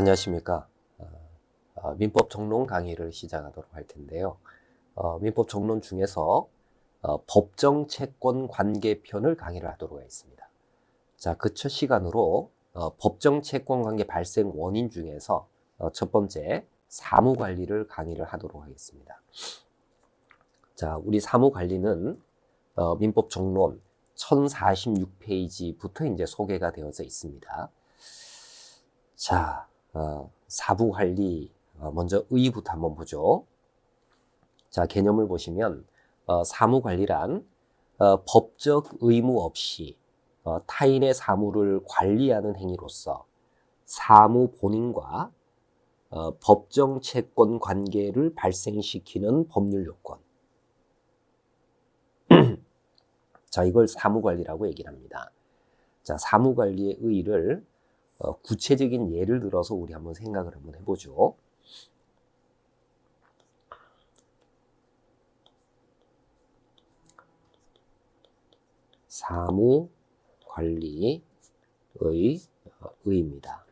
안녕하십니까. 민법 정론 강의를 시작하도록 할 텐데요. 민법 정론 중에서 법정 채권 관계 편을 강의를 하도록 하겠습니다. 자, 그 첫 시간으로 법정 채권 관계 발생 원인 중에서 첫 번째 사무 관리를 강의를 하도록 하겠습니다. 자, 우리 사무 관리는 민법 정론 1046페이지부터 이제 소개가 되어져 있습니다. 자, 사부 관리, 먼저 의의부터 한번 보죠. 자, 개념을 보시면 사무 관리란 법적 의무 없이 타인의 사무를 관리하는 행위로서 사무 본인과 법정 채권 관계를 발생시키는 법률 요건. 자, 이걸 사무 관리라고 얘기를 합니다. 자, 사무 관리의 의의를 구체적인 예를 들어서 우리 한번 생각을 한번 해보죠. 사무 관리의 의의입니다.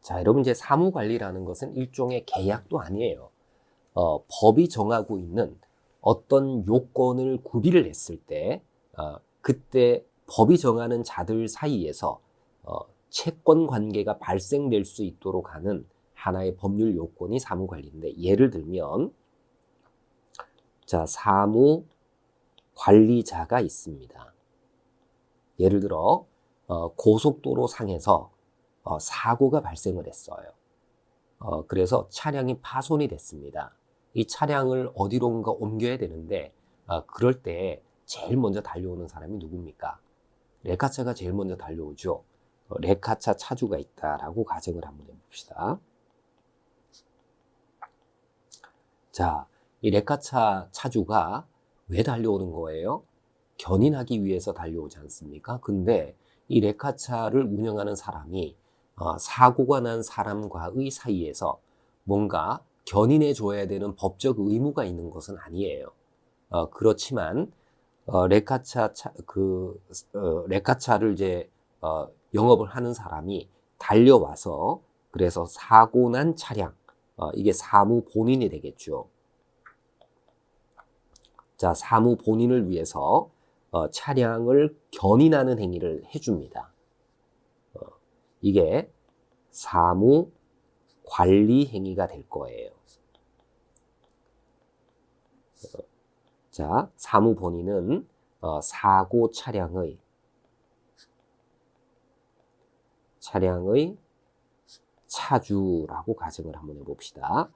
자, 여러분 이제 사무 관리라는 것은 일종의 계약도 아니에요. 법이 정하고 있는 어떤 요건을 구비를 했을 때 그때 법이 정하는 자들 사이에서 채권 관계가 발생될 수 있도록 하는 하나의 법률 요건이 사무 관리인데, 예를 들면 자, 사무 관리자가 있습니다. 예를 들어 고속도로 상에서 사고가 발생을 했어요. 그래서 차량이 파손이 됐습니다. 이 차량을 어디론가 옮겨야 되는데 그럴 때 제일 먼저 달려오는 사람이 누굽니까? 레카차가 제일 먼저 달려오죠. 레카차 차주가 있다라고 가정을 한번 해봅시다. 자, 이 레카차 차주가 왜 달려오는 거예요? 견인하기 위해서 달려오지 않습니까? 근데 이 레카차를 운영하는 사람이 사고가 난 사람과의 사이에서 뭔가 견인해 줘야 되는 법적 의무가 있는 것은 아니에요. 그렇지만 레카차를 이제 영업을 하는 사람이 달려와서 그래서 사고 난 차량, 이게 사무 본인이 되겠죠. 자, 사무 본인을 위해서 차량을 견인하는 행위를 해줍니다. 이게 사무 관리 행위가 될 거예요. 자, 사무 본인은 사고 차량의 차주라고 가정을 한번 해봅시다.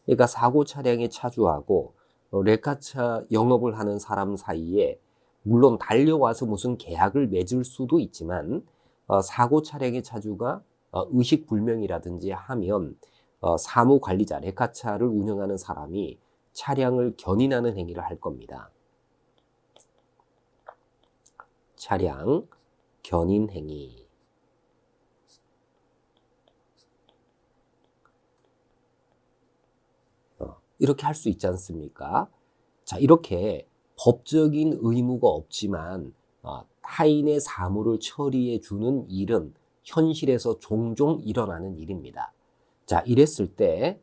그러니까 사고 차량의 차주하고 레카차 영업을 하는 사람 사이에 물론 달려와서 무슨 계약을 맺을 수도 있지만 사고 차량의 차주가 의식불명이라든지 하면 사무 관리자, 레카차를 운영하는 사람이 차량을 견인하는 행위를 할 겁니다. 차량 견인 행위. 이렇게 할 수 있지 않습니까? 자, 이렇게 법적인 의무가 없지만 타인의 사무를 처리해 주는 일은 현실에서 종종 일어나는 일입니다. 자, 이랬을 때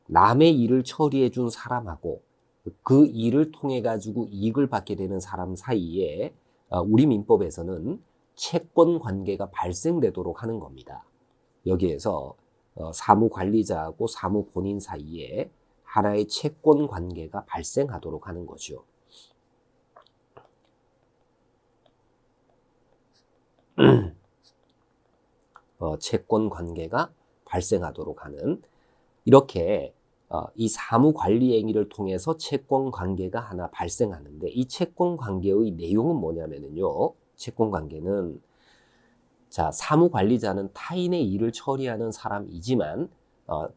남의 일을 처리해 준 사람하고 그 일을 통해 가지고 이익을 받게 되는 사람 사이에 우리 민법에서는 채권 관계가 발생되도록 하는 겁니다. 여기에서 사무 관리자하고 사무 본인 사이에 하나의 채권 관계가 발생하도록 하는 거죠. 채권 관계가 발생하도록 하는, 이렇게 이 사무 관리 행위를 통해서 채권 관계가 하나 발생하는데, 이 채권 관계의 내용은 뭐냐면요, 채권 관계는 자, 사무 관리자는 타인의 일을 처리하는 사람이지만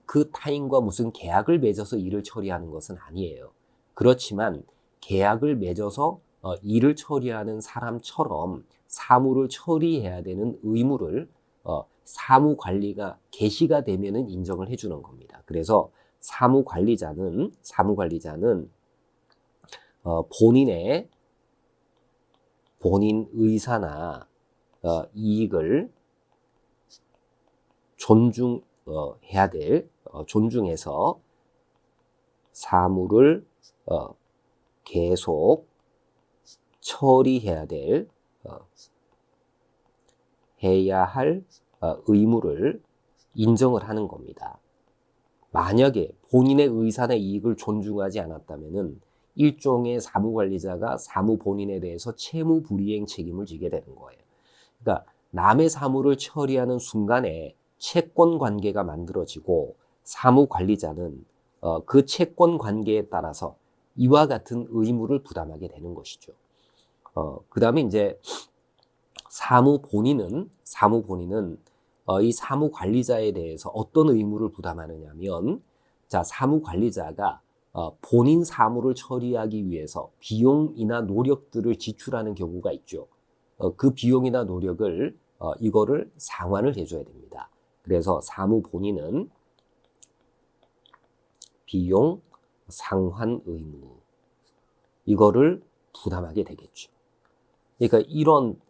그 타인과 무슨 계약을 맺어서 일을 처리하는 것은 아니에요. 그렇지만 계약을 맺어서 일을 처리하는 사람처럼 사무를 처리해야 되는 의무를 사무 관리가 개시가 되면은 인정을 해주는 겁니다. 그래서 사무 관리자는 본인 의사나 이익을 존중해야 될, 존중해서 사무를 계속 처리해야 될, 해야 할 의무를 인정을 하는 겁니다. 만약에 본인의 의사나 이익을 존중하지 않았다면은 일종의 사무관리자가 사무 본인에 대해서 채무 불이행 책임을 지게 되는 거예요. 그러니까 남의 사무를 처리하는 순간에 채권 관계가 만들어지고 사무관리자는 그 채권 관계에 따라서 이와 같은 의무를 부담하게 되는 것이죠. 그 다음에 이제 사무 본인은 이 사무관리자에 대해서 어떤 의무를 부담하느냐면, 자, 사무관리자가 본인 사무를 처리하기 위해서 비용이나 노력들을 지출하는 경우가 있죠. 그 비용이나 노력을 이거를 상환을 해줘야 됩니다. 그래서 사무 본인은 비용 상환 의무, 이거를 부담하게 되겠죠. 그러니까 이런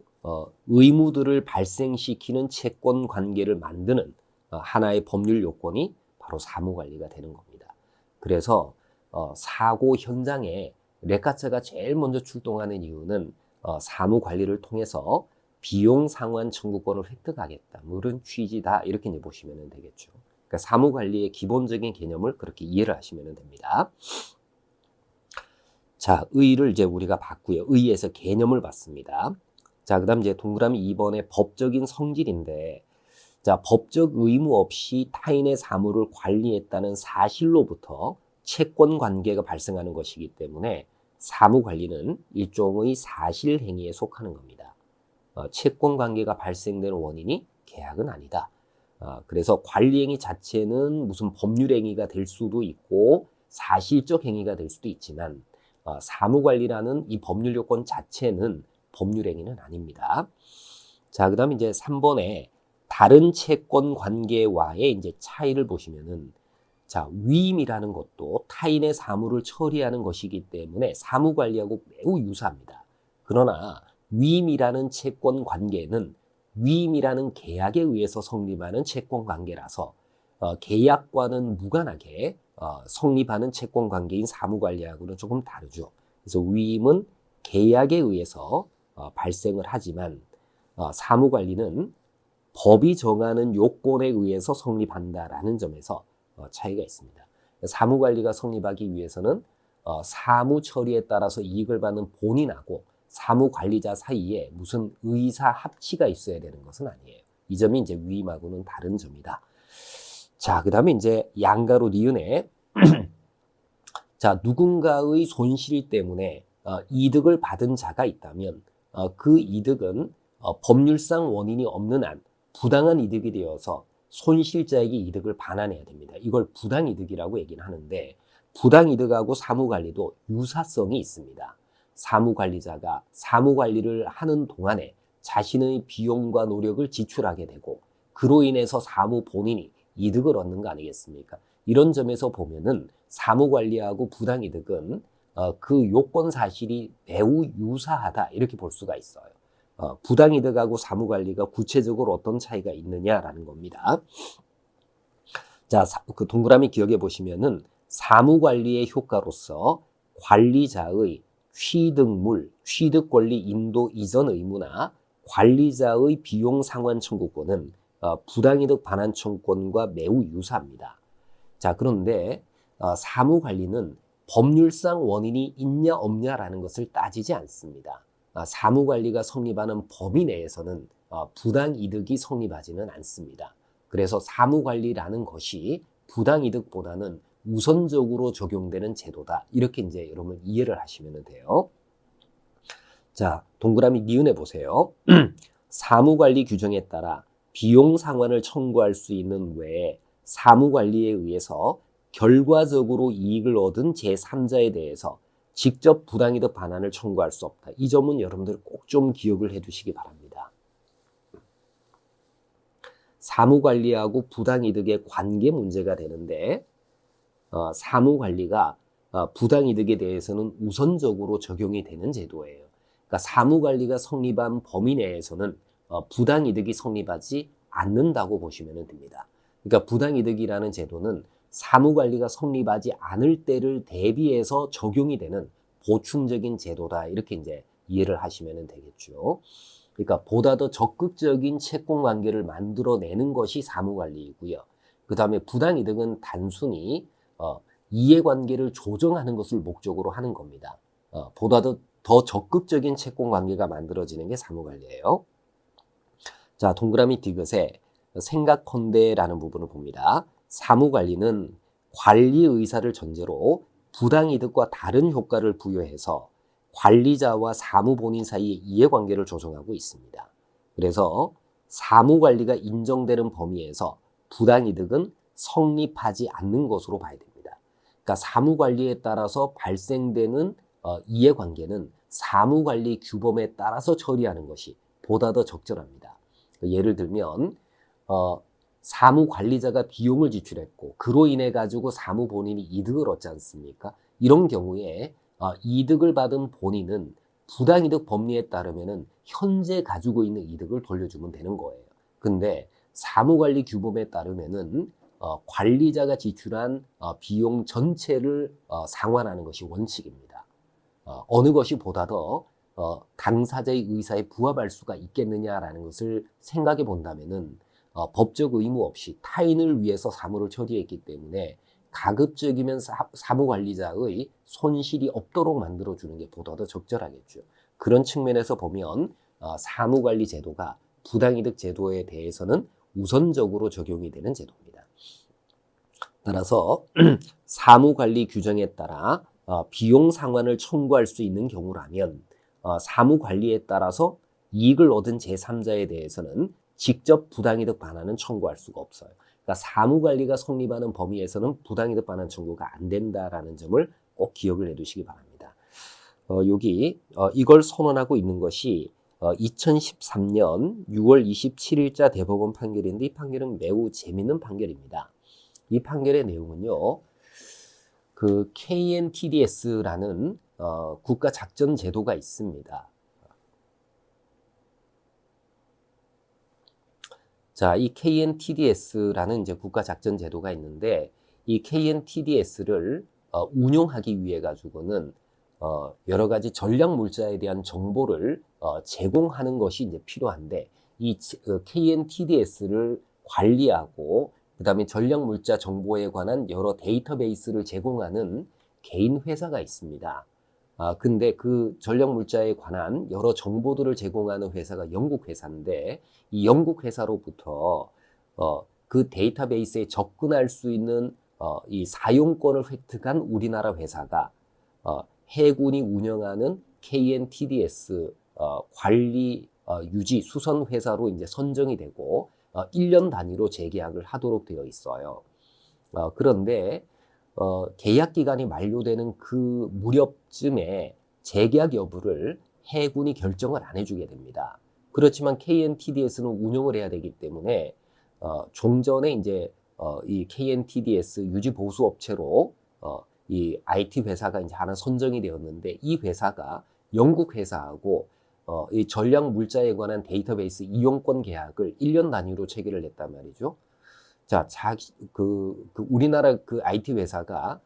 의무들을 발생시키는 채권 관계를 만드는 하나의 법률 요건이 바로 사무관리가 되는 겁니다. 그래서 사고 현장에 레카차가 제일 먼저 출동하는 이유는 사무관리를 통해서 비용 상환 청구권을 획득하겠다, 뭐 이런 취지다, 이렇게 이제 보시면 되겠죠. 그러니까 사무관리의 기본적인 개념을 그렇게 이해를 하시면 됩니다. 자, 의를 이제 우리가 봤고요. 의에서 개념을 봤습니다. 자, 그 다음 이제 동그라미 2번의 법적인 성질인데, 자, 법적 의무 없이 타인의 사무를 관리했다는 사실로부터 채권 관계가 발생하는 것이기 때문에 사무 관리는 일종의 사실 행위에 속하는 겁니다. 채권 관계가 발생되는 원인이 계약은 아니다. 그래서 관리 행위 자체는 무슨 법률 행위가 될 수도 있고 사실적 행위가 될 수도 있지만 사무관리라는 이 법률 요건 자체는 법률 행위는 아닙니다. 자, 그 다음에 이제 3번에 다른 채권 관계와의 이제 차이를 보시면은, 자, 위임이라는 것도 타인의 사무를 처리하는 것이기 때문에 사무관리하고 매우 유사합니다. 그러나 위임이라는 채권 관계는 위임이라는 계약에 의해서 성립하는 채권 관계라서 계약과는 무관하게 성립하는 채권 관계인 사무관리하고는 조금 다르죠. 그래서 위임은 계약에 의해서 발생을 하지만 사무관리는 법이 정하는 요건에 의해서 성립한다라는 점에서 차이가 있습니다. 사무관리가 성립하기 위해서는 사무 처리에 따라서 이익을 받는 본인하고 사무관리자 사이에 무슨 의사 합치가 있어야 되는 것은 아니에요. 이 점이 이제 위임하고는 다른 점이다. 자, 그 다음에 이제 양가로 니은에 자, 누군가의 손실 때문에 이득을 받은 자가 있다면 그 이득은 법률상 원인이 없는 한 부당한 이득이 되어서 손실자에게 이득을 반환해야 됩니다. 이걸 부당이득이라고 얘기는 하는데, 부당이득하고 사무관리도 유사성이 있습니다. 사무관리자가 사무관리를 하는 동안에 자신의 비용과 노력을 지출하게 되고 그로 인해서 사무 본인이 이득을 얻는 거 아니겠습니까? 이런 점에서 보면은 사무관리하고 부당이득은 그 요건 사실이 매우 유사하다, 이렇게 볼 수가 있어요. 부당이득하고 사무관리가 구체적으로 어떤 차이가 있느냐라는 겁니다. 자, 그 동그라미 기억해 보시면은 사무관리의 효과로서 관리자의 취득물, 취득권리 인도 이전 의무나 관리자의 비용 상환 청구권은 부당이득 반환 청구권과 매우 유사합니다. 자, 그런데 사무관리는 법률상 원인이 있냐 없냐라는 것을 따지지 않습니다. 사무관리가 성립하는 범위 내에서는 부당이득이 성립하지는 않습니다. 그래서 사무관리라는 것이 부당이득보다는 우선적으로 적용되는 제도다, 이렇게 이제 여러분 이해를 하시면 돼요. 자, 동그라미 니은해 보세요. 사무관리 규정에 따라 비용 상환을 청구할 수 있는 외에 사무관리에 의해서 결과적으로 이익을 얻은 제3자에 대해서 직접 부당이득 반환을 청구할 수 없다. 이 점은 여러분들 꼭 좀 기억을 해 두시기 바랍니다. 사무관리하고 부당이득의 관계 문제가 되는데, 사무관리가 부당이득에 대해서는 우선적으로 적용이 되는 제도예요. 그러니까 사무관리가 성립한 범위 내에서는 부당이득이 성립하지 않는다고 보시면 됩니다. 그러니까 부당이득이라는 제도는 사무관리가 성립하지 않을 때를 대비해서 적용이 되는 보충적인 제도다. 이렇게 이제 이해를 하시면 되겠죠. 그러니까 보다 더 적극적인 채권관계를 만들어내는 것이 사무관리이고요. 그 다음에 부당이득은 단순히 이해관계를 조정하는 것을 목적으로 하는 겁니다. 보다 더 적극적인 채권관계가 만들어지는 게 사무관리예요. 자, 동그라미 디귿에 생각컨대라는 부분을 봅니다. 사무관리는 관리 의사를 전제로 부당이득과 다른 효과를 부여해서 관리자와 사무 본인 사이의 이해관계를 조정하고 있습니다. 그래서 사무관리가 인정되는 범위에서 부당이득은 성립하지 않는 것으로 봐야 됩니다. 그러니까 사무관리에 따라서 발생되는 이해관계는 사무관리 규범에 따라서 처리하는 것이 보다 더 적절합니다. 예를 들면 사무관리자가 비용을 지출했고 그로 인해 가지고 사무 본인이 이득을 얻지 않습니까? 이런 경우에 이득을 받은 본인은 부당이득 법리에 따르면은 현재 가지고 있는 이득을 돌려주면 되는 거예요. 근데 사무관리 규범에 따르면은 관리자가 지출한 비용 전체를 상환하는 것이 원칙입니다. 어느 것이 보다 더 당사자의 의사에 부합할 수가 있겠느냐라는 것을 생각해 본다면은 법적 의무 없이 타인을 위해서 사무를 처리했기 때문에 가급적이면 사무관리자의 손실이 없도록 만들어주는 게 보다 더 적절하겠죠. 그런 측면에서 보면 사무관리 제도가 부당이득 제도에 대해서는 우선적으로 적용이 되는 제도입니다. 따라서 사무관리 규정에 따라 비용 상환을 청구할 수 있는 경우라면 사무관리에 따라서 이익을 얻은 제3자에 대해서는 직접 부당이득 반환은 청구할 수가 없어요. 그러니까 사무관리가 성립하는 범위에서는 부당이득 반환 청구가 안 된다라는 점을 꼭 기억을 해두시기 바랍니다. 여기 이걸 선언하고 있는 것이 2013년 6월 27일자 대법원 판결인데 이 판결은 매우 재밌는 판결입니다. 이 판결의 내용은요. 그 KNTDS라는 국가 작전 제도가 있습니다. 자, 이 KNTDS라는 이제 국가 작전 제도가 있는데 이 KNTDS를 운용하기 위해 가지고는 여러 가지 전략 물자에 대한 정보를 제공하는 것이 이제 필요한데 이 KNTDS를 관리하고 그다음에 전략 물자 정보에 관한 여러 데이터베이스를 제공하는 개인 회사가 있습니다. 근데 그 전략 물자에 관한 여러 정보들을 제공하는 회사가 영국 회사인데 이 영국 회사로부터 그 데이터베이스에 접근할 수 있는 이 사용권을 획득한 우리나라 회사가 해군이 운영하는 KNTDS 관리 유지 수선 회사로 이제 선정이 되고 1년 단위로 재계약을 하도록 되어 있어요. 그런데 계약 기간이 만료되는 그 무렵쯤에 재계약 여부를 해군이 결정을 안 해주게 됩니다. 그렇지만 KNTDS는 운영을 해야 되기 때문에 종전에 이제 이 KNTDS 유지 보수 업체로 이 IT 회사가 이제 하나 선정이 되었는데 이 회사가 영국 회사하고 이 전략 물자에 관한 데이터베이스 이용권 계약을 1년 단위로 체결을 했단 말이죠. 자, 우리나라 그 IT 회사가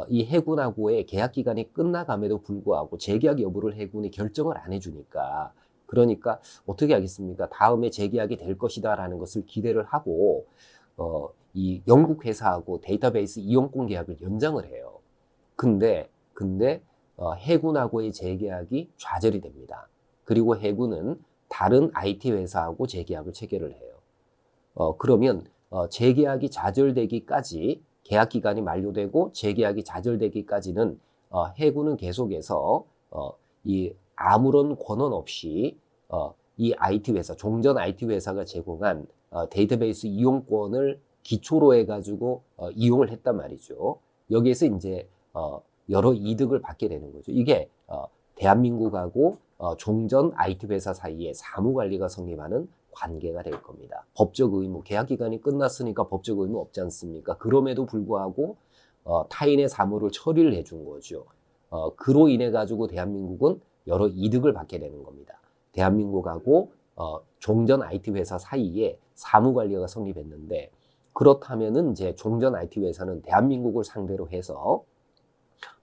이 해군하고의 계약 기간이 끝나감에도 불구하고 재계약 여부를 해군이 결정을 안 해주니까 그러니까 어떻게 하겠습니까? 다음에 재계약이 될 것이다라는 것을 기대를 하고 이 영국 회사하고 데이터베이스 이용권 계약을 연장을 해요. 근데 해군하고의 재계약이 좌절이 됩니다. 그리고 해군은 다른 IT 회사하고 재계약을 체결을 해요. 그러면 재계약이 좌절되기까지 계약 기간이 만료되고 재계약이 좌절되기까지는 해군은 계속해서 이 아무런 권한 없이 이 IT 회사, 종전 IT 회사가 제공한 데이터베이스 이용권을 기초로 해가지고 이용을 했단 말이죠. 여기에서 이제 여러 이득을 받게 되는 거죠. 이게 대한민국하고 종전 IT 회사 사이에 사무관리가 성립하는 관계가 될 겁니다. 법적 의무, 계약 기간이 끝났으니까 법적 의무 없지 않습니까? 그럼에도 불구하고 타인의 사무를 처리를 해준 거죠. 그로 인해 가지고 대한민국은 여러 이득을 받게 되는 겁니다. 대한민국하고 종전 IT 회사 사이에 사무관리가 성립했는데, 그렇다면은 이제 종전 IT 회사는 대한민국을 상대로 해서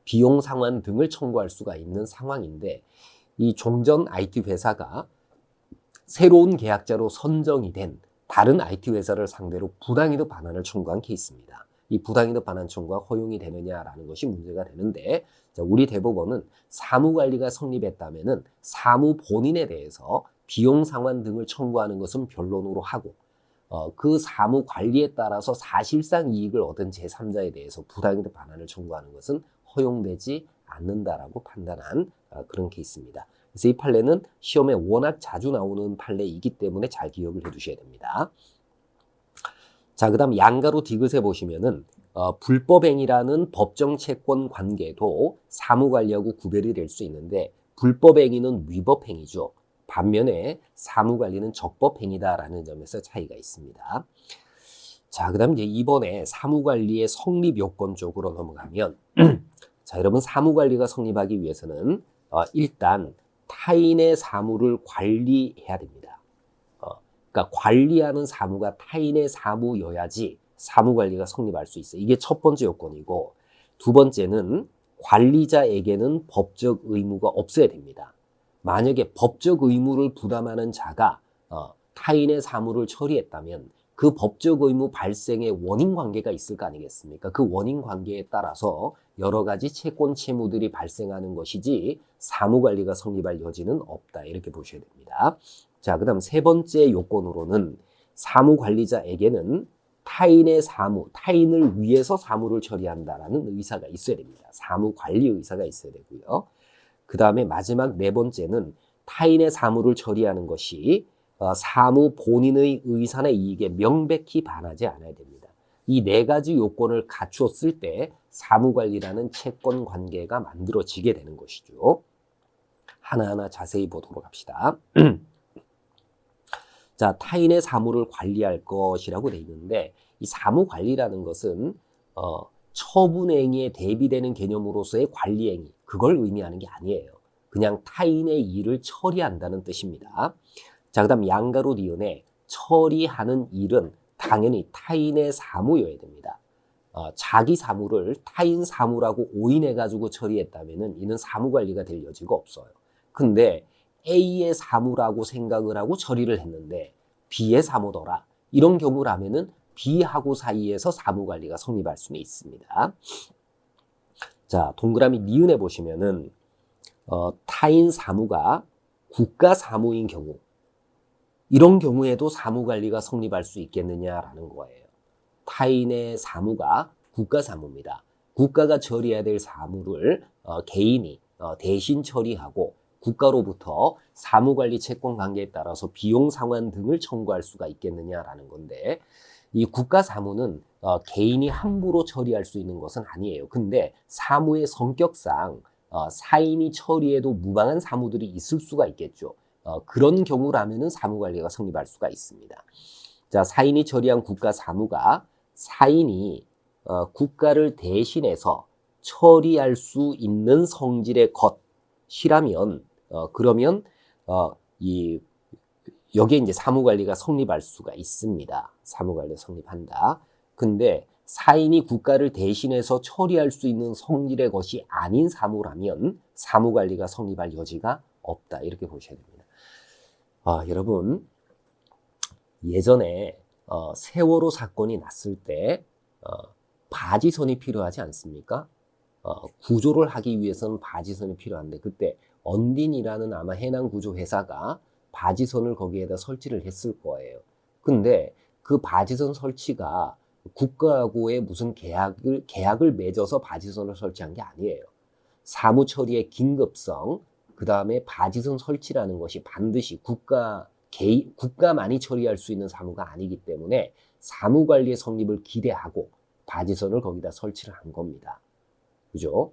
비용 상환 등을 청구할 수가 있는 상황인데, 이 종전 IT 회사가 새로운 계약자로 선정이 된 다른 IT 회사를 상대로 부당이득 반환을 청구한 케이스입니다. 이 부당이득 반환 청구가 허용이 되느냐라는 것이 문제가 되는데, 자, 우리 대법원은 사무관리가 성립했다면은 사무 본인에 대해서 비용 상환 등을 청구하는 것은 변론으로 하고, 그 사무 관리에 따라서 사실상 이익을 얻은 제3자에 대해서 부당이득 반환을 청구하는 것은 허용되지 않는다라고 판단한 그런 케이스입니다. 그래서 이 판례는 시험에 워낙 자주 나오는 판례이기 때문에 잘 기억을 해두셔야 됩니다. 자, 그 다음 양가로 디귿에 보시면은 불법행위라는 법정 채권 관계도 사무관리하고 구별이 될 수 있는데, 불법행위는 위법행위죠. 반면에 사무관리는 적법행위다라는 점에서 차이가 있습니다. 자, 그 다음 이제 이번에 사무관리의 성립 요건 쪽으로 넘어가면 자, 여러분, 사무관리가 성립하기 위해서는 일단 타인의 사무를 관리해야 됩니다. 그러니까 관리하는 사무가 타인의 사무여야지 사무관리가 성립할 수 있어요. 이게 첫 번째 요건이고, 두 번째는 관리자에게는 법적 의무가 없어야 됩니다. 만약에 법적 의무를 부담하는 자가 타인의 사무를 처리했다면 그 법적 의무 발생의 원인 관계가 있을 거 아니겠습니까? 그 원인 관계에 따라서 여러 가지 채권 채무들이 발생하는 것이지 사무관리가 성립할 여지는 없다, 이렇게 보셔야 됩니다. 자, 그 다음 세 번째 요건으로는 사무관리자에게는 타인의 사무, 타인을 위해서 사무를 처리한다라는 의사가 있어야 됩니다. 사무관리 의사가 있어야 되고요. 그 다음에 마지막 네 번째는 타인의 사무를 처리하는 것이 사무 본인의 의사나 이익에 명백히 반하지 않아야 됩니다. 이 네 가지 요건을 갖추었을 때 사무관리라는 채권 관계가 만들어지게 되는 것이죠. 하나하나 자세히 보도록 합시다. 자, 타인의 사무를 관리할 것이라고 돼 있는데, 이 사무관리라는 것은 처분행위에 대비되는 개념으로서의 관리행위, 그걸 의미하는 게 아니에요. 그냥 타인의 일을 처리한다는 뜻입니다. 자, 그 다음 양가로 니은에 처리하는 일은 당연히 타인의 사무여야 됩니다. 자기 사무를 타인 사무라고 오인해가지고 처리했다면 이는 사무관리가 될 여지가 없어요. 근데 A의 사무라고 생각을 하고 처리를 했는데 B의 사무더라, 이런 경우라면은 B하고 사이에서 사무관리가 성립할 수는 있습니다. 자, 동그라미 니은에 보시면은 타인 사무가 국가 사무인 경우, 이런 경우에도 사무관리가 성립할 수 있겠느냐라는 거예요. 타인의 사무가 국가 사무입니다. 국가가 처리해야 될 사무를 개인이 대신 처리하고 국가로부터 사무관리 채권 관계에 따라서 비용 상환 등을 청구할 수가 있겠느냐라는 건데, 이 국가 사무는 개인이 함부로 처리할 수 있는 것은 아니에요. 근데 사무의 성격상 사인이 처리해도 무방한 사무들이 있을 수가 있겠죠. 그런 경우라면은 사무관리가 성립할 수가 있습니다. 자, 사인이 처리한 국가 사무가 사인이 국가를 대신해서 처리할 수 있는 성질의 것이라면 그러면 여기에 이제 사무관리가 성립할 수가 있습니다. 사무관리 성립한다. 근데 사인이 국가를 대신해서 처리할 수 있는 성질의 것이 아닌 사무라면 사무관리가 성립할 여지가 없다, 이렇게 보셔야 됩니다. 여러분, 예전에 세월호 사건이 났을 때 바지선이 필요하지 않습니까? 구조를 하기 위해서는 바지선이 필요한데, 그때 언딘이라는 아마 해난구조회사가 바지선을 거기에다 설치를 했을 거예요. 근데 그 바지선 설치가 국가하고의 무슨 계약을 맺어서 바지선을 설치한 게 아니에요. 사무 처리의 긴급성, 그 다음에 바지선 설치라는 것이 반드시 국가만이 처리할 수 있는 사무가 아니기 때문에 사무관리의 성립을 기대하고 바지선을 거기다 설치를 한 겁니다. 그죠?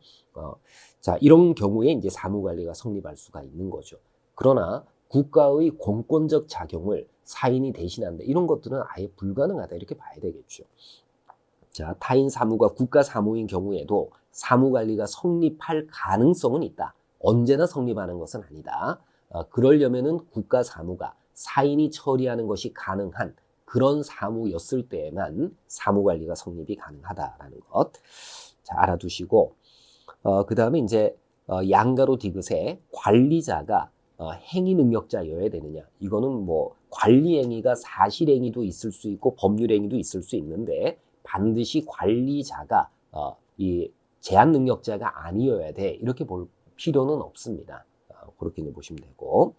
자, 이런 경우에 이제 사무관리가 성립할 수가 있는 거죠. 그러나 국가의 공권적 작용을 사인이 대신한다, 이런 것들은 아예 불가능하다, 이렇게 봐야 되겠죠. 자, 타인 사무가 국가 사무인 경우에도 사무관리가 성립할 가능성은 있다. 언제나 성립하는 것은 아니다. 그러려면은 국가 사무가 사인이 처리하는 것이 가능한 그런 사무였을 때에만 사무관리가 성립이 가능하다라는 것. 자, 알아두시고, 그 다음에 이제, 양가로 디귿에 관리자가 행위 능력자여야 되느냐. 이거는 뭐, 관리 행위가 사실 행위도 있을 수 있고, 법률 행위도 있을 수 있는데, 반드시 관리자가, 이 제한 능력자가 아니어야 돼. 이렇게 볼 필요는 없습니다. 그렇게 보시면 되고.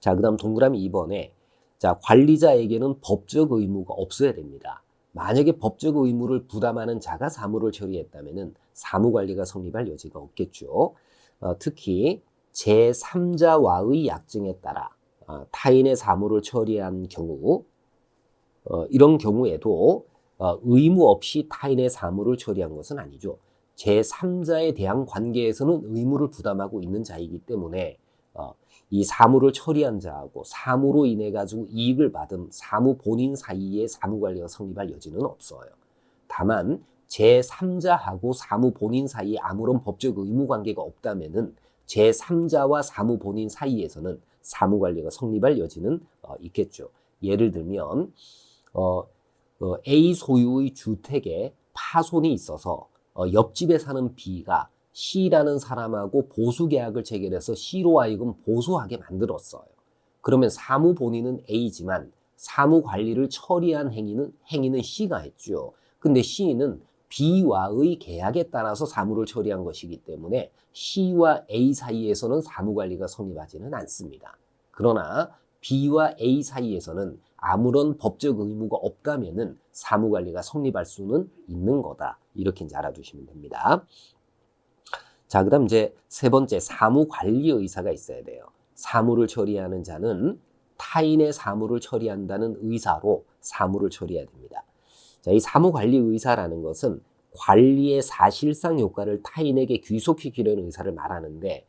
자, 그 다음 동그라미 2번에, 자, 관리자에게는 법적 의무가 없어야 됩니다. 만약에 법적 의무를 부담하는 자가 사무를 처리했다면 사무관리가 성립할 여지가 없겠죠. 특히 제3자와의 약정에 따라 타인의 사무를 처리한 경우, 이런 경우에도 의무 없이 타인의 사무를 처리한 것은 아니죠. 제3자에 대한 관계에서는 의무를 부담하고 있는 자이기 때문에 이 사무를 처리한 자하고 사무로 인해 가지고 이익을 받은 사무 본인 사이에 사무관리가 성립할 여지는 없어요. 다만 제3자하고 사무 본인 사이에 아무런 법적 의무 관계가 없다면은 제3자와 사무 본인 사이에서는 사무관리가 성립할 여지는 있겠죠. 예를 들면 A 소유의 주택에 파손이 있어서 옆집에 사는 B가 C라는 사람하고 보수계약을 체결해서 C로 하여금 보수하게 만들었어요. 그러면 사무 본인은 A지만 사무 관리를 처리한 행위는 C가 했죠. 근데 C는 B와의 계약에 따라서 사무를 처리한 것이기 때문에 C와 A 사이에서는 사무 관리가 성립하지는 않습니다. 그러나 B와 A 사이에서는 아무런 법적 의무가 없다면은 사무 관리가 성립할 수는 있는 거다. 이렇게 이제 알아두시면 됩니다. 자, 그 다음 이제 세 번째, 사무관리 의사가 있어야 돼요. 사무를 처리하는 자는 타인의 사무를 처리한다는 의사로 사무를 처리해야 됩니다. 자, 이 사무관리 의사라는 것은 관리의 사실상 효과를 타인에게 귀속시키려는 의사를 말하는데,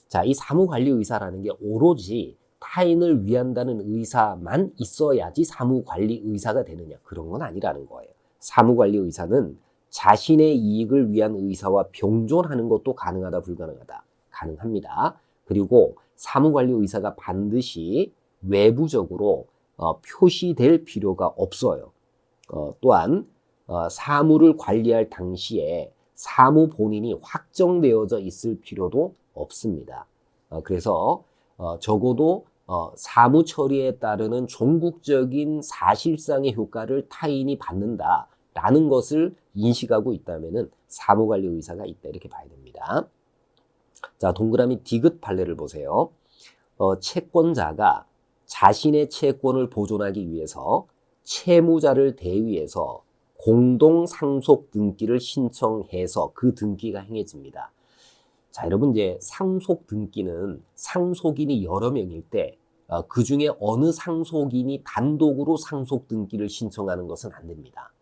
자, 이 사무관리 의사라는 게 오로지 타인을 위한다는 의사만 있어야지 사무관리 의사가 되느냐, 그런 건 아니라는 거예요. 사무관리 의사는 자신의 이익을 위한 의사와 병존하는 것도 가능하다, 불가능하다? 가능합니다. 그리고 사무관리 의사가 반드시 외부적으로 표시될 필요가 없어요. 또한 사무를 관리할 당시에 사무 본인이 확정되어져 있을 필요도 없습니다. 그래서 적어도 사무 처리에 따르는 종국적인 사실상의 효과를 타인이 받는다라는 것을 인식하고 있다면은 사무관리 의사가 있다, 이렇게 봐야 됩니다. 자, 동그라미 디귿 판례를 보세요. 채권자가 자신의 채권을 보존하기 위해서 채무자를 대위해서 공동상속 등기를 신청해서 그 등기가 행해집니다. 자, 여러분, 이제 상속 등기는 상속인이 여러 명일 때 그 중에 어느 상속인이 단독으로 상속 등기를 신청하는 것은 안 됩니다.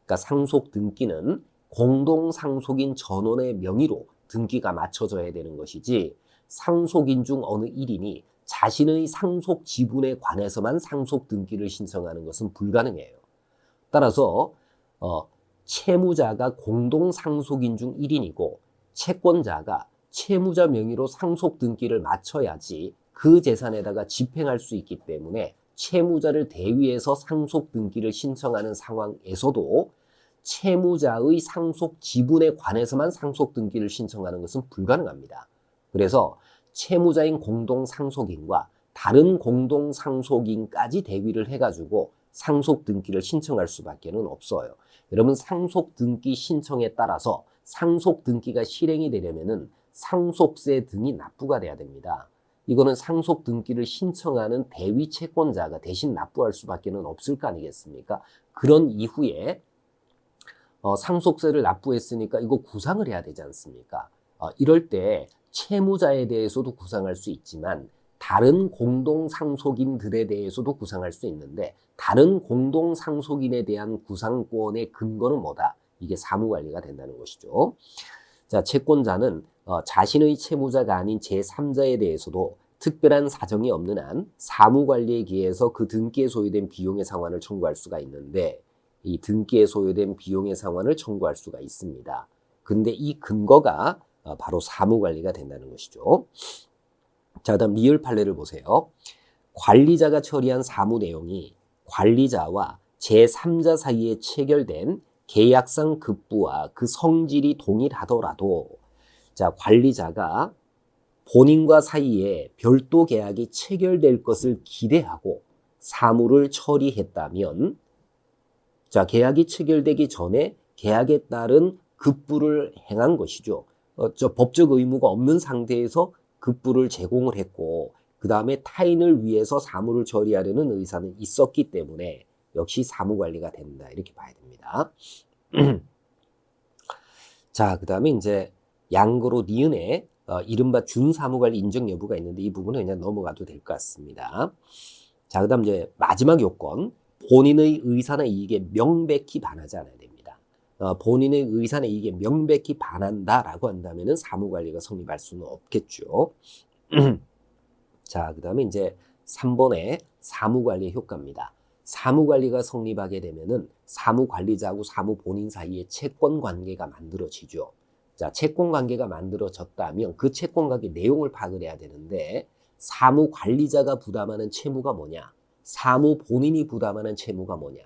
그러니까 상속 등기는 공동 상속인 전원의 명의로 등기가 맞춰져야 되는 것이지, 상속인 중 어느 1인이 자신의 상속 지분에 관해서만 상속 등기를 신청하는 것은 불가능해요. 따라서 채무자가 공동 상속인 중 1인이고 채권자가 채무자 명의로 상속 등기를 맞춰야지 그 재산에다가 집행할 수 있기 때문에 채무자를 대위해서 상속 등기를 신청하는 상황에서도 채무자의 상속 지분에 관해서만 상속 등기를 신청하는 것은 불가능합니다. 그래서 채무자인 공동 상속인과 다른 공동 상속인까지 대위를 해가지고 상속 등기를 신청할 수밖에는 없어요. 여러분, 상속 등기 신청에 따라서 상속 등기가 실행이 되려면은 상속세 등이 납부가 돼야 됩니다. 이거는 상속 등기를 신청하는 대위 채권자가 대신 납부할 수밖에는 없을 거 아니겠습니까? 그런 이후에 상속세를 납부했으니까 이거 구상을 해야 되지 않습니까? 이럴 때 채무자에 대해서도 구상할 수 있지만 다른 공동상속인들에 대해서도 구상할 수 있는데, 다른 공동상속인에 대한 구상권의 근거는 뭐다? 이게 사무관리가 된다는 것이죠. 자, 채권자는 자신의 채무자가 아닌 제3자에 대해서도 특별한 사정이 없는 한 사무관리에 기해서 그 등기에 소요된 비용의 상환을 청구할 수가 있는데, 이 등기에 소요된 비용의 상환을 청구할 수가 있습니다. 근데 이 근거가 바로 사무관리가 된다는 것이죠. 자, 그다음 리을 판례를 보세요. 관리자가 처리한 사무 내용이 관리자와 제3자 사이에 체결된 계약상 급부와 그 성질이 동일하더라도 자, 관리자가 본인과 사이에 별도 계약이 체결될 것을 기대하고 사무를 처리했다면 자, 계약이 체결되기 전에 계약에 따른 급부를 행한 것이죠. 법적 의무가 없는 상태에서 급부를 제공을 했고 그 다음에 타인을 위해서 사무를 처리하려는 의사는 있었기 때문에 역시 사무관리가 된다 이렇게 봐야 됩니다. 자, 그 다음에 이제 양거로 니은에 이른바 준사무관리 인정 여부가 있는데 이 부분은 그냥 넘어가도 될 것 같습니다. 자, 그 다음 이제 마지막 요건 본인의 의사나 이익에 명백히 반하지 않아야 됩니다. 본인의 의사나 이익에 명백히 반한다라고 한다면은 사무관리가 성립할 수는 없겠죠. 자, 그 다음에 이제 3번에 사무관리의 효과입니다. 사무관리가 성립하게 되면은 사무관리자하고 사무본인 사이에 채권관계가 만들어지죠. 자, 채권관계가 만들어졌다면 그 채권관계 내용을 파악을 해야 되는데 사무관리자가 부담하는 채무가 뭐냐? 사무본인이 부담하는 채무가 뭐냐?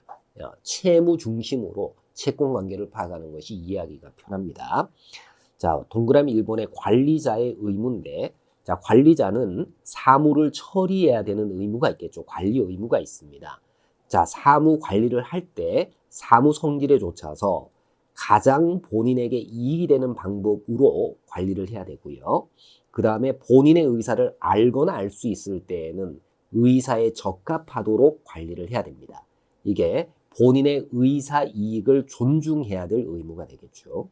채무 중심으로 채권관계를 파악하는 것이 이해하기가 편합니다. 자, 동그라미 1번에 관리자의 의무인데 자, 관리자는 사무를 처리해야 되는 의무가 있겠죠. 관리 의무가 있습니다. 자, 사무 관리를 할 때 사무 성질에 쫓아서 가장 본인에게 이익이 되는 방법으로 관리를 해야 되고요. 그 다음에 본인의 의사를 알거나 알 수 있을 때에는 의사에 적합하도록 관리를 해야 됩니다. 이게 본인의 의사 이익을 존중해야 될 의무가 되겠죠.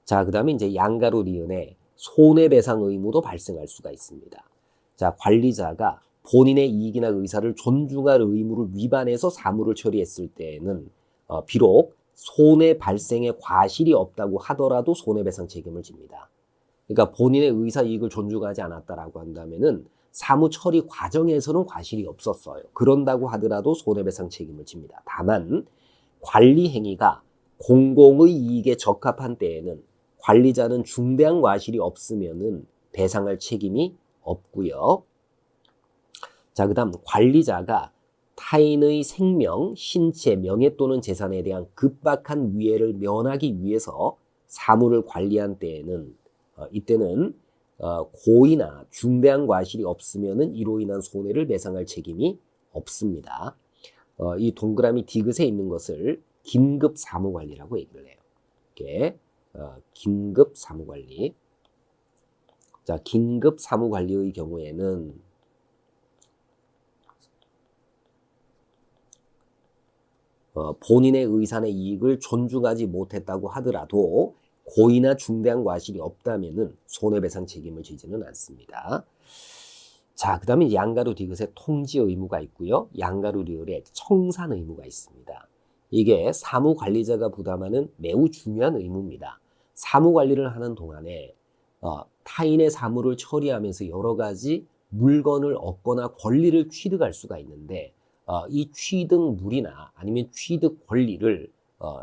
자, 그 다음에 이제 양가로 니은에 손해배상 의무도 발생할 수가 있습니다. 자, 관리자가 본인의 이익이나 의사를 존중할 의무를 위반해서 사무를 처리했을 때에는 비록 손해 발생의 과실이 없다고 하더라도 손해배상 책임을 집니다. 그러니까 본인의 의사 이익을 존중하지 않았다라고 한다면은 사무 처리 과정에서는 과실이 없었어요. 그런다고 하더라도 손해배상 책임을 집니다. 다만 관리 행위가 공공의 이익에 적합한 때에는 관리자는 중대한 과실이 없으면은 배상할 책임이 없고요. 자, 그다음 관리자가 타인의 생명, 신체, 명예 또는 재산에 대한 급박한 위해를 면하기 위해서 사무를 관리한 때에는 이때는 고의나 중대한 과실이 없으면은 이로 인한 손해를 배상할 책임이 없습니다. 이 동그라미 디귿에 있는 것을 긴급 사무관리라고 얘기를 해요. 이게 긴급 사무관리. 자, 긴급 사무관리의 경우에는 본인의 의사나 이익을 존중하지 못했다고 하더라도 고의나 중대한 과실이 없다면은 손해배상 책임을 지지는 않습니다. 자, 그 다음에 양가로 디귿에 통지 의무가 있고요. 양가로 리을에 청산 의무가 있습니다. 이게 사무관리자가 부담하는 매우 중요한 의무입니다. 사무관리를 하는 동안에 타인의 사무를 처리하면서 여러 가지 물건을 얻거나 권리를 취득할 수가 있는데 이 취득물이나 아니면 취득 권리를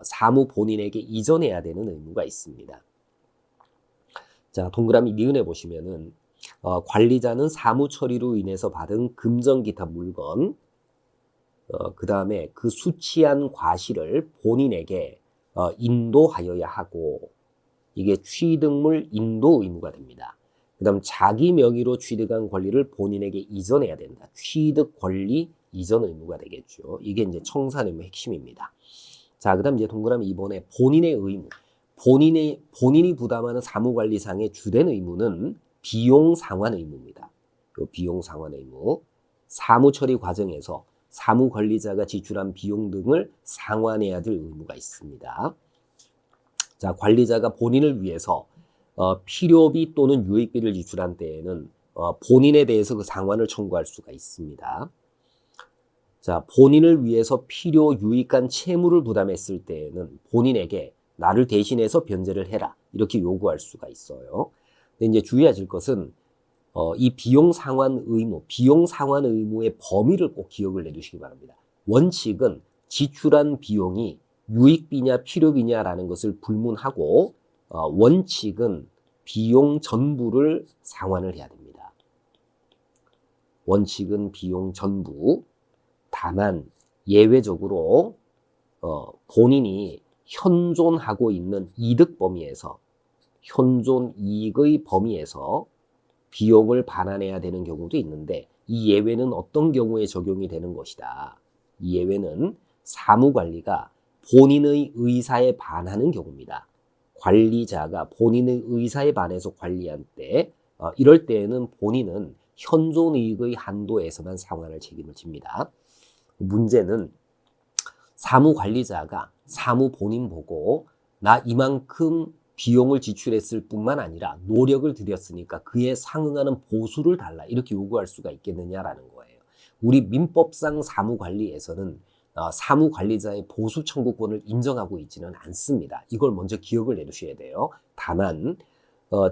사무 본인에게 이전해야 되는 의무가 있습니다. 자, 동그라미 니은에 보시면은 관리자는 사무 처리로 인해서 받은 금전 기타 물건, 그 다음에 그 수취한 과실을 본인에게 인도하여야 하고 이게 취득물 인도 의무가 됩니다. 그 다음 자기 명의로 취득한 권리를 본인에게 이전해야 된다. 취득 권리 이전 의무가 되겠죠. 이게 이제 청산 의무 핵심입니다. 자, 그 다음 이제 동그라미 2번에 본인의 의무. 본인이 부담하는 사무관리상의 주된 의무는 비용 상환 의무입니다. 비용 상환 의무. 사무 처리 과정에서 사무 관리자가 지출한 비용 등을 상환해야 될 의무가 있습니다. 자, 관리자가 본인을 위해서 필요비 또는 유익비를 지출한 때에는 본인에 대해서 그 상환을 청구할 수가 있습니다. 자, 본인을 위해서 필요 유익한 채무를 부담했을 때에는 본인에게 나를 대신해서 변제를 해라 이렇게 요구할 수가 있어요. 근데 이제 주의하실 것은 이 비용 상환 의무의 범위를 꼭 기억을 내두시기 바랍니다. 원칙은 지출한 비용이 유익비냐 필요비냐라는 것을 불문하고 원칙은 비용 전부를 상환을 해야 됩니다. 원칙은 비용 전부. 다만 예외적으로 본인이 현존하고 있는 이득 범위에서, 현존 이익의 범위에서 비용을 반환해야 되는 경우도 있는데, 이 예외는 어떤 경우에 적용이 되는 것이다. 이 예외는 사무관리가 본인의 의사에 반하는 경우입니다. 관리자가 본인의 의사에 반해서 관리할 때, 이럴 때에는 본인은 현존 이익의 한도에서만 상환할 책임을 집니다. 문제는 사무관리자가 사무 본인 보고 나 이만큼 비용을 지출했을 뿐만 아니라 노력을 들였으니까 그에 상응하는 보수를 달라, 이렇게 요구할 수가 있겠느냐라는 거예요. 우리 민법상 사무관리에서는 사무관리자의 보수 청구권을 인정하고 있지는 않습니다. 이걸 먼저 기억을 내두셔야 돼요. 다만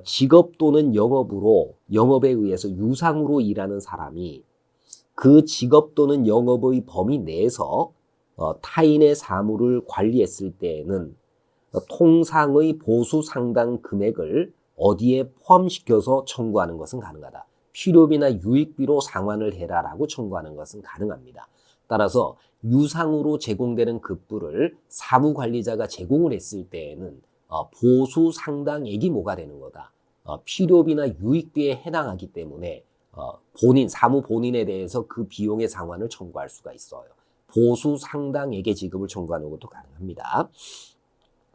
직업 또는 영업에 의해서 유상으로 일하는 사람이 그 직업 또는 영업의 범위 내에서 타인의 사무를 관리했을 때에는 통상의 보수 상당 금액을 어디에 포함시켜서 청구하는 것은 가능하다. 필요비나 유익비로 상환을 해라라고 청구하는 것은 가능합니다. 따라서 유상으로 제공되는 급부를 사무관리자가 제공을 했을 때에는 보수 상당액이 뭐가 되는 거다. 필요비나 유익비에 해당하기 때문에 사무 본인에 대해서 그 비용의 상환을 청구할 수가 있어요. 보수 상당액의 지급을 청구하는 것도 가능합니다.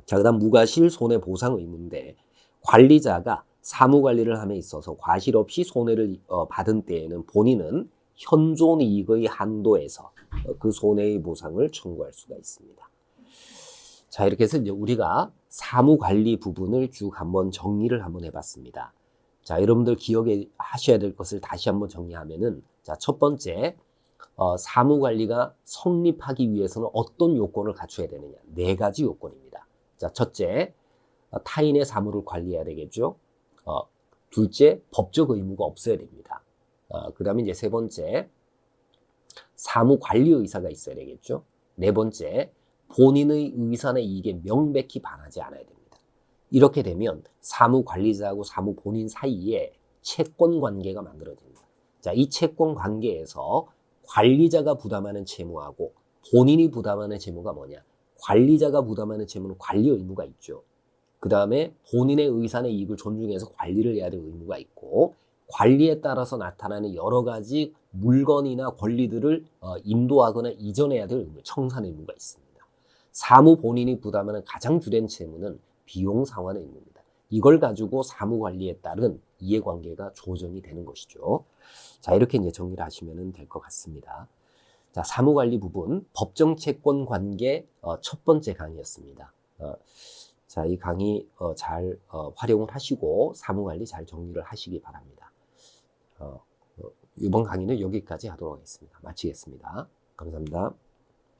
자, 그 다음 무과실 손해보상 의무인데, 관리자가 사무관리를 함에 있어서 과실 없이 손해를 받은 때에는 본인은 현존 이익의 한도에서 그 손해의 보상을 청구할 수가 있습니다. 자, 이렇게 해서 이제 우리가 사무관리 부분을 쭉 한번 정리를 한번 해봤습니다. 자, 여러분들 기억에 하셔야 될 것을 다시 한번 정리하면은, 자, 첫 번째, 사무관리가 성립하기 위해서는 어떤 요건을 갖춰야 되느냐? 4가지 요건입니다. 자, 첫째, 타인의 사무를 관리해야 되겠죠. 둘째, 법적 의무가 없어야 됩니다. 그 다음에 이제 세 번째, 사무 관리 의사가 있어야 되겠죠. 네 번째, 본인의 의사나 이익에 명백히 반하지 않아야 됩니다. 이렇게 되면 사무 관리자하고 사무 본인 사이에 채권 관계가 만들어집니다. 자, 이 채권 관계에서 관리자가 부담하는 채무하고 본인이 부담하는 채무가 뭐냐? 관리자가 부담하는 채무는 관리 의무가 있죠. 그 다음에 본인의 의사나 이익을 존중해서 관리를 해야 될 의무가 있고, 관리에 따라서 나타나는 여러 가지 물건이나 권리들을 인도하거나 이전해야 될 의무, 청산 의무가 있습니다. 사무 본인이 부담하는 가장 주된 채무는 비용 상환의 의무입니다. 이걸 가지고 사무 관리에 따른 이해관계가 조정이 되는 것이죠. 자, 이렇게 이제 정리를 하시면 될 것 같습니다. 자, 사무관리 부분, 법정 채권 관계 첫 번째 강의였습니다. 자, 이 강의 잘 활용을 하시고 사무관리 잘 정리를 하시기 바랍니다. 이번 강의는 여기까지 하도록 하겠습니다. 마치겠습니다. 감사합니다.